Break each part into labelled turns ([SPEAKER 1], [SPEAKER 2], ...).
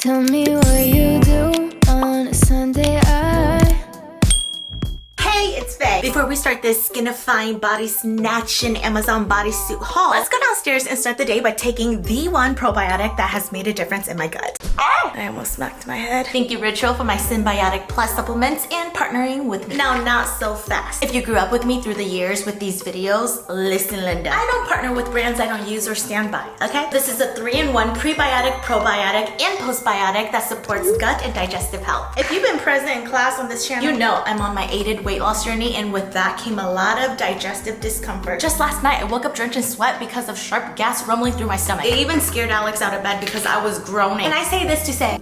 [SPEAKER 1] Tell me what you do on a Sunday.
[SPEAKER 2] Hey, it's Faye. Before we start this skinifying body snatching Amazon bodysuit haul, let's go downstairs and start the day by taking the one probiotic that has made a difference in my gut. Oh! I almost smacked my head. Thank you, Ritual, for my Symbiotic Plus supplements and partnering with me. Now, not so fast. If you grew up with me through the years with these videos, listen, Linda. I don't partner with brands I don't use or stand by, okay? This is a 3-in-1 prebiotic, probiotic, and postbiotic that supports gut and digestive health. If you've been present in class on this channel, you know I'm on my aided weight loss journey, and with that came a lot of digestive discomfort. Just last night, I woke up drenched in sweat because of sharp gas rumbling through my stomach. It even scared Alex out of bed because I was groaning. And I say this to say,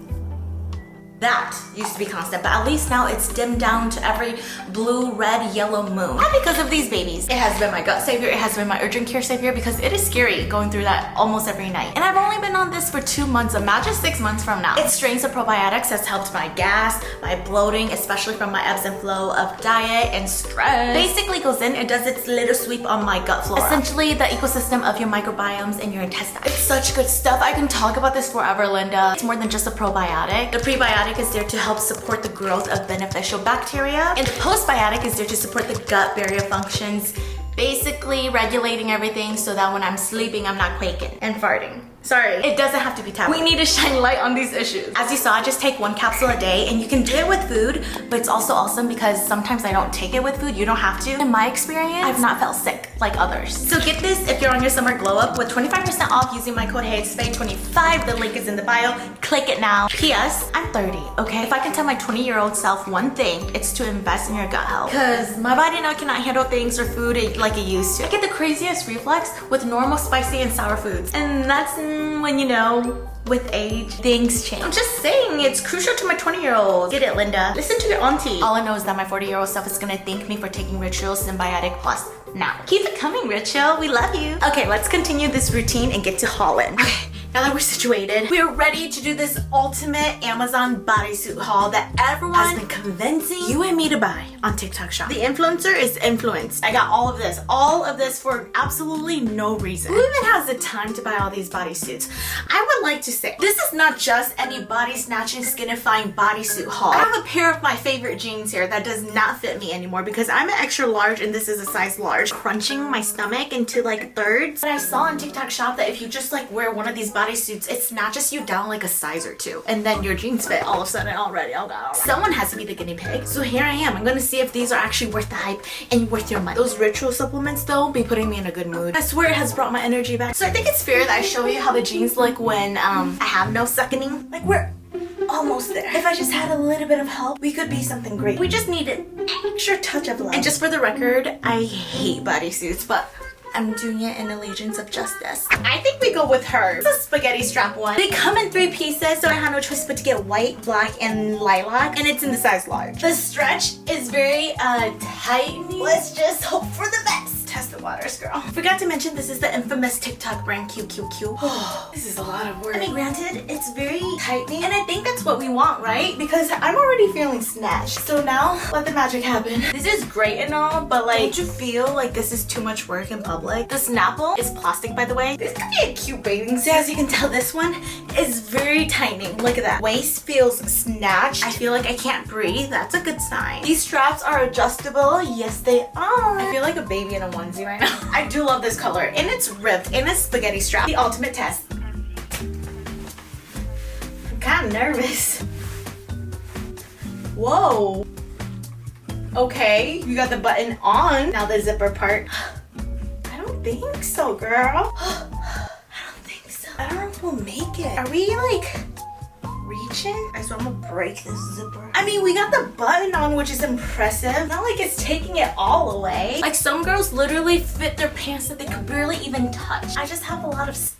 [SPEAKER 2] that used to be constant, but at least now it's dimmed down to every blue, red, yellow moon. And because of these babies, it has been my gut savior, it has been my urgent care savior, because it is scary going through that almost every night. And I've only been on this for 2 months, imagine 6 months from now. Its strengths of probiotics has helped my gas, my bloating, especially from my ebbs and flow of diet and stress. Basically goes in, it does its little sweep on my gut flora. Essentially the ecosystem of your microbiomes and your intestines. It's such good stuff. I can talk about this forever, Linda. It's more than just a probiotic. The prebiotic is there to help support the growth of beneficial bacteria, and the postbiotic is there to support the gut barrier functions, basically regulating everything so that when I'm sleeping, I'm not quaking and farting. Sorry, it doesn't have to be taboo. We need to shine light on these issues. As you saw, I just take 1 capsule a day, and you can do it with food, but it's also awesome because sometimes I don't take it with food. You don't have to. In my experience, I've not felt sick like others. So get this if you're on your summer glow up with 25% off using my code heyitsfeiii25. The link is in the bio. Click it now. P.S. I'm 30, okay? If I can tell my 20-year-old self one thing, it's to invest in your gut health. Because my body now cannot handle things or food like it used to. I get the craziest reflex with normal spicy and sour foods. And that's when, you know, with age, things change. I'm just saying, it's crucial to my 20-year-old. Get it, Linda. Listen to your auntie. All I know is that my 40-year-old self is gonna thank me for taking Ritual Symbiotic Plus now. Keep it coming, Ritual. We love you. Okay, let's continue this routine and get to hauling. Okay. Now that we're situated, we're ready to do this ultimate Amazon bodysuit haul that everyone has been convincing you and me to buy on TikTok Shop. The influencer is influenced. I got all of this for absolutely no reason. Who even has the time to buy all these bodysuits? I would like to say, this is not just any body snatching, skinifying bodysuit haul. I have a pair of my favorite jeans here that does not fit me anymore because I'm an extra large and this is a size large. Crunching my stomach into like thirds. But I saw on TikTok Shop that if you just like wear one of these bodysuits, it snatches you down like a size or 2, and then your jeans fit all of a sudden already. Oh god. Someone has to be the guinea pig. So here I am. I'm gonna see if these are actually worth the hype and worth your money. Those Ritual supplements though be putting me in a good mood. I swear it has brought my energy back. So I think it's fair that I show you how the jeans look when I have no sucking. Like we're almost there. If I just had a little bit of help, we could be something great. We just need an extra touch of love. And just for the record, I hate bodysuits, but I'm doing it in allegiance of justice. I think we go with her. It's a spaghetti strap one. They come in 3 pieces, so I had no choice but to get white, black, and lilac, and it's in the size large. The stretch is very tight. Let's just hope for the best. Test the waters, girl. Forgot to mention this is the infamous TikTok brand QQQ. Oh, this is a lot of work. I mean, granted, it's very tightening, and I think that's what we want, right? Because I'm already feeling snatched. So now, let the magic happen. This is great and all, but like, don't you feel like this is too much work in public? The Snapple is plastic, by the way. This could be a cute bathing suit. As you can tell, this one is very tightening. Look at that. Waist feels snatched. I feel like I can't breathe. That's a good sign. These straps are adjustable. Yes, they are. I feel like a baby in a onesie right now. I do love this color, and it's ripped, and it's spaghetti strap. The ultimate test. I'm kind of nervous. Whoa. Okay, you got the button on. Now the zipper part. I don't think so, girl. I don't think so. I don't know if we'll make it. Are we like reaching? Alright, so I'm gonna break this zipper. I mean, we got the button on, which is impressive. Not like it's taking it all away. Like some girls literally fit their pants that they could barely even touch. I just have a lot of stomach.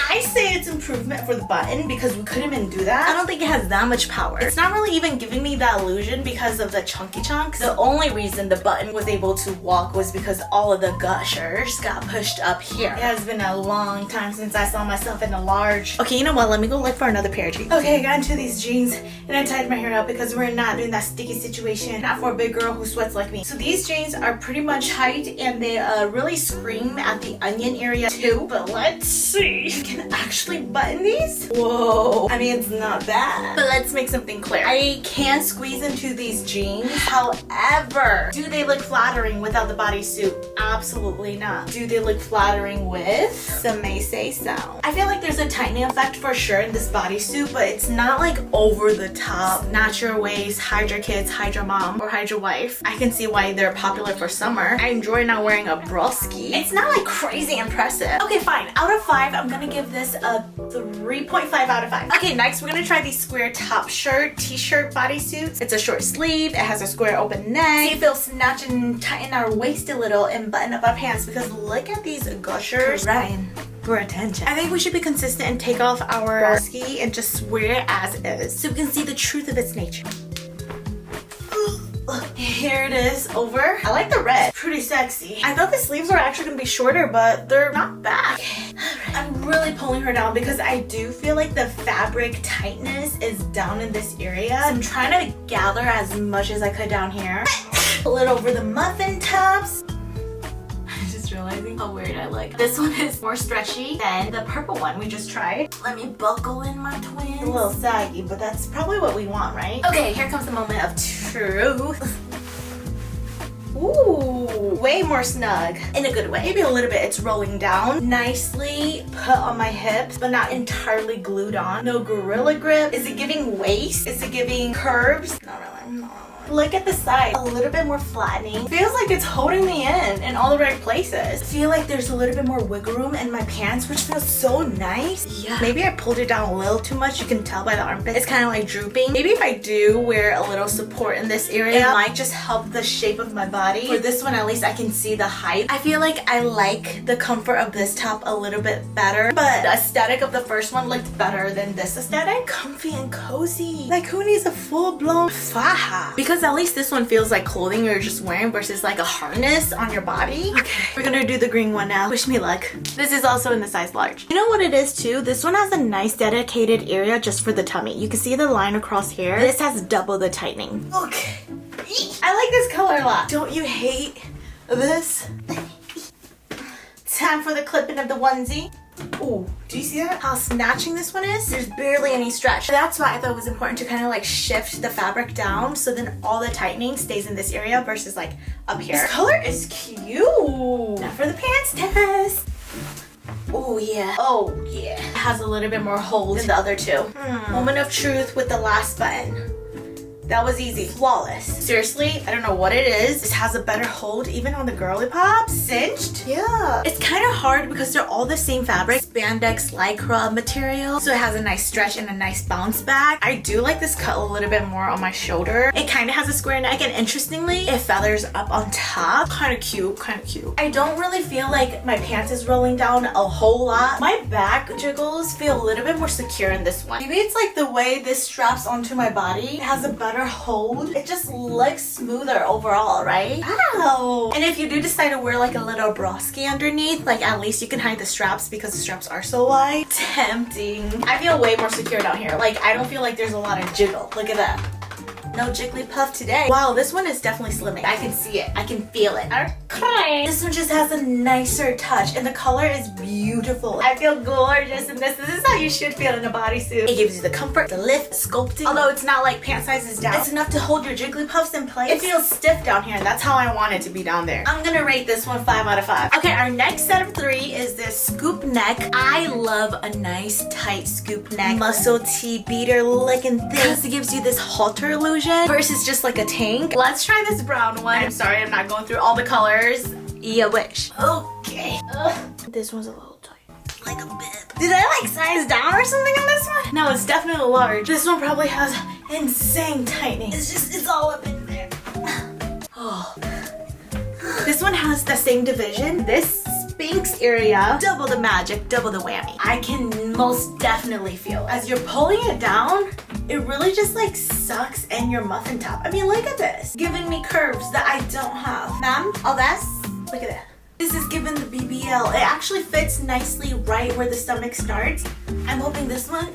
[SPEAKER 2] I say it's improvement for the button because we couldn't even do that. I don't think it has that much power. It's not really even giving me that illusion because of the chunky chunks. The only reason the button was able to walk was because all of the gushers got pushed up here. It has been a long time since I saw myself in a large. Okay, you know what? Let me go look for another pair of jeans. Okay, I got into these jeans and I tied my hair up because we're not doing that sticky situation. Not for a big girl who sweats like me. So these jeans are pretty much tight and they really scream at the onion area too. But let's see. see. You can actually button these? Whoa. I mean, it's not bad. But let's make something clear. I can squeeze into these jeans. However, do they look flattering without the bodysuit? Absolutely not. Do they look flattering with? Some may say so. I feel like there's a tightening effect for sure in this bodysuit, but it's not like over the top. Snatch your waist, hide your kids, hide your mom, or hide your wife. I can see why they're popular for summer. I enjoy not wearing a broski. It's not like crazy impressive. Okay, fine. Out of 5, I'm gonna give this a 3.5 out of 5. Okay, next we're gonna try these square top shirt, t-shirt bodysuits. It's a short sleeve. It has a square open neck. See if it'll snatch and tighten our waist a little and button up our pants, because look at these gushers. Ryan. For attention. I think we should be consistent and take off our broski and just wear it as is so we can see the truth of its nature. Here it is over. I like the red. Pretty sexy. I thought the sleeves were actually gonna be shorter, but they're not bad. I'm really pulling her down because I do feel like the fabric tightness is down in this area. So I'm trying to gather as much as I could down here. Pull it over the muffin tops. Realizing how weird I look. This one is more stretchy than the purple one we just tried. Let me buckle in my twins. A little saggy, but that's probably what we want, right? Okay, here comes the moment of truth. Ooh, way more snug in a good way. Maybe a little bit. It's rolling down nicely, put on my hips, but not entirely glued on. No gorilla grip. Is it giving waist? Is it giving curves? Not really. No. Look at the side, a little bit more flattening. Feels like it's holding me in all the right places. I feel like there's a little bit more wiggle room in my pants, which feels so nice. Yeah. Maybe I pulled it down a little too much. You can tell by the armpit. It's kind of like drooping. Maybe if I do wear a little support in this area, it might just help the shape of my body. For this one, at least I can see the height. I feel like I like the comfort of this top a little bit better, but the aesthetic of the first one looked better than this aesthetic. Comfy and cozy. Like, who needs a full-blown faja? Because at least this one feels like clothing you're just wearing versus like a harness on your body. Okay, we're gonna do the green one now. Wish me luck. This is also in the size large. You know what it is too? This one has a nice dedicated area just for the tummy. You can see the line across here. This has double the tightening. Okay. I like this color a lot. Don't you hate this? Time for the clipping of the onesie. Ooh, do you see that? How snatching this one is? There's barely any stretch. That's why I thought it was important to kind of like shift the fabric down so then all the tightening stays in this area versus like up here. This color is cute. Now for the pants test. Oh yeah. Oh yeah. It has a little bit more hold than the other two. Moment of truth with the last button. That was easy. Flawless. Seriously, I don't know what it is. This has a better hold even on the girly pop. Cinched? Yeah. It's kind of hard because they're all the same fabric. Spandex lycra material. So it has a nice stretch and a nice bounce back. I do like this cut a little bit more on my shoulder. It kind of has a square neck and interestingly, it feathers up on top. Kind of cute, kind of cute. I don't really feel like my pants is rolling down a whole lot. My back jiggles feel a little bit more secure in this one. Maybe it's like the way this straps onto my body. It has a better hold. It just looks smoother overall, right? Wow. And if you do decide to wear like a little broski underneath, like at least you can hide the straps because the straps are so wide. Tempting. I feel way more secure down here. Like I don't feel like there's a lot of jiggle. Look at that. No jigglypuff today. Wow, this one is definitely slimming. I can see it. I can feel it. Okay. This one just has a nicer touch and the color is beautiful. I feel gorgeous in this. This is how you should feel in a bodysuit. It gives you the comfort, the lift, sculpting. Although it's not like pant sizes down. It's enough to hold your jigglypuffs in place. It feels stiff down here and that's how I want it to be down there. I'm gonna rate this one 5 out of 5. Okay, our next set of 3 is this scoop neck. I love a nice tight scoop neck. Muscle tee beater looking thing. Because it gives you this halter illusion versus just like a tank. Let's try this brown one. I'm sorry I'm not going through all the colors. You wish. Okay. This one's a little tight. Like a bib. Did I like size down or something on this one? No, it's definitely large. This one probably has insane tightening. It's all up in there. Oh. This one has the same division. This Spanx area, double the magic, double the whammy. I can most definitely feel as you're pulling it down, it really just like sucks in your muffin top. I mean, look at this. Giving me curves that I don't have. Ma'am, all this? Look at that. This is given the BBL. It actually fits nicely right where the stomach starts. I'm hoping this one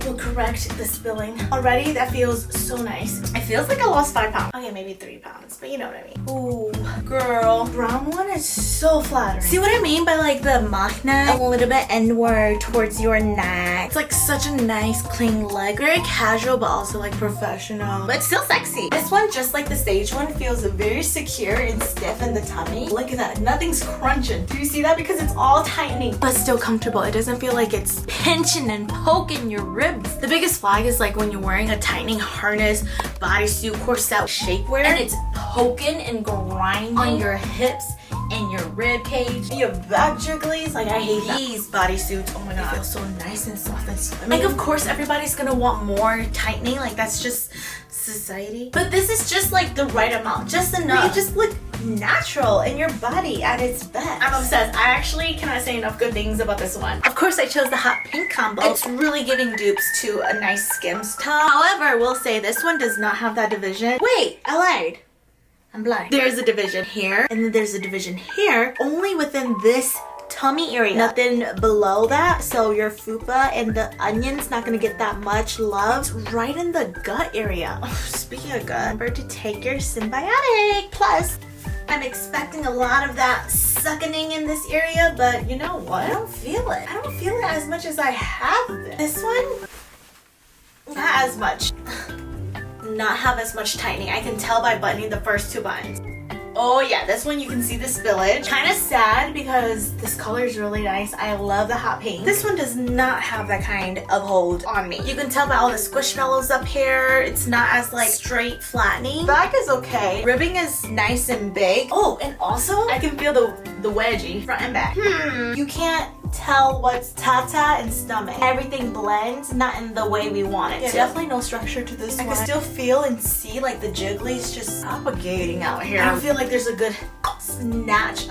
[SPEAKER 2] will correct the spilling. Already, that feels so nice. It feels like I lost 5 pounds. Okay, maybe 3 pounds, but you know what I mean. Ooh. Girl, brown one is so flattering. See what I mean by like the mock neck? A little bit inward towards your neck. It's like such a nice clean leg. Very casual but also like professional. But still sexy. This one, just like the stage one, feels very secure and stiff in the tummy. Look at that. Nothing's crunching. Do you see that? Because it's all tightening but still comfortable. It doesn't feel like it's pinching and poking your ribs. The biggest flag is like when you're wearing a tightening harness, bodysuit, corset, shapewear, and it's poking and grinding on your hips and your rib cage, your back jigglies. Like, I hate these bodysuits. Oh my god, they feel so nice and soft and slimming. Like, of course everybody's gonna want more tightening, like that's just society, but this is just like the right amount, just enough. You just look natural in your body at its best. I'm obsessed. I actually cannot say enough good things about this one. Of course I chose the hot pink combo. It's really giving dupes to a nice Skims top. However, I will say this one does not have that division. Wait, I lied. I'm blind. There's a division here, and then there's a division here, only within this tummy area. Nothing below that, so your fupa and the onion's not gonna get that much love. It's right in the gut area. Speaking of gut, remember to take your symbiotic. Plus, I'm expecting a lot of that suckening in this area, but you know what? I don't feel it. I don't feel it as much as I have been. This one, not as much. Not have as much tightening. I can tell by buttoning the first two buttons. Oh yeah, this one you can see the spillage. Kind of sad because this color is really nice. I love the hot pink. This one does not have that kind of hold on me. You can tell by all the squishmallows up here. It's not as like straight flattening. Back is okay. Ribbing is nice and big. Oh, and also I can feel the wedgie front and back. You can't tell what's tata and stomach. Everything blends, not in the way we want it to. Definitely no structure to this one. I can still feel and see like the jigglies just propagating out here. I don't feel like there's a good snatch,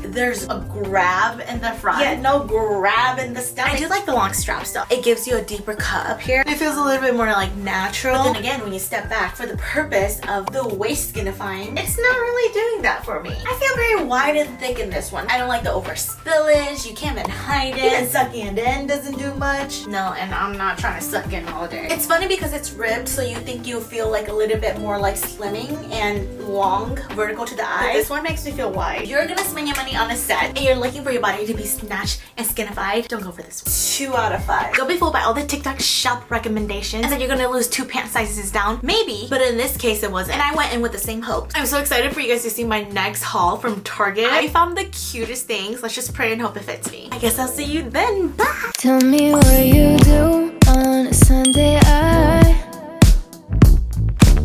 [SPEAKER 2] there's a grab in the front. Yeah, no grab in the stomach. I do like the long straps though. It gives you a deeper cut up here. It feels a little bit more like natural. But then again, when you step back for the purpose of the waist skinifying, it's not really doing that for me. I feel very wide and thick in this one. I don't like the over spillage. You can't even hide it. Even sucking it in doesn't do much. No, and I'm not trying to suck in all day. It's funny because it's ribbed, so you think you feel like a little bit more like slimming and long, vertical to the eye. But this one makes me feel wide. If you're gonna spend your money on a set and you're looking for your body to be snatched and skinified, don't go for this one. 2 out of 5. Don't be fooled by all the TikTok shop recommendations and that you're gonna lose 2 pant sizes down. Maybe, but in this case it wasn't. And I went in with the same hope. I'm so excited for you guys to see my next haul from Target. I found the cutest things. Let's just pray and hope it fits me. I guess I'll see you then. Bye!
[SPEAKER 1] Tell me what you do on a Sunday.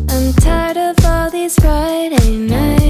[SPEAKER 1] I'm tired of all these Friday nights.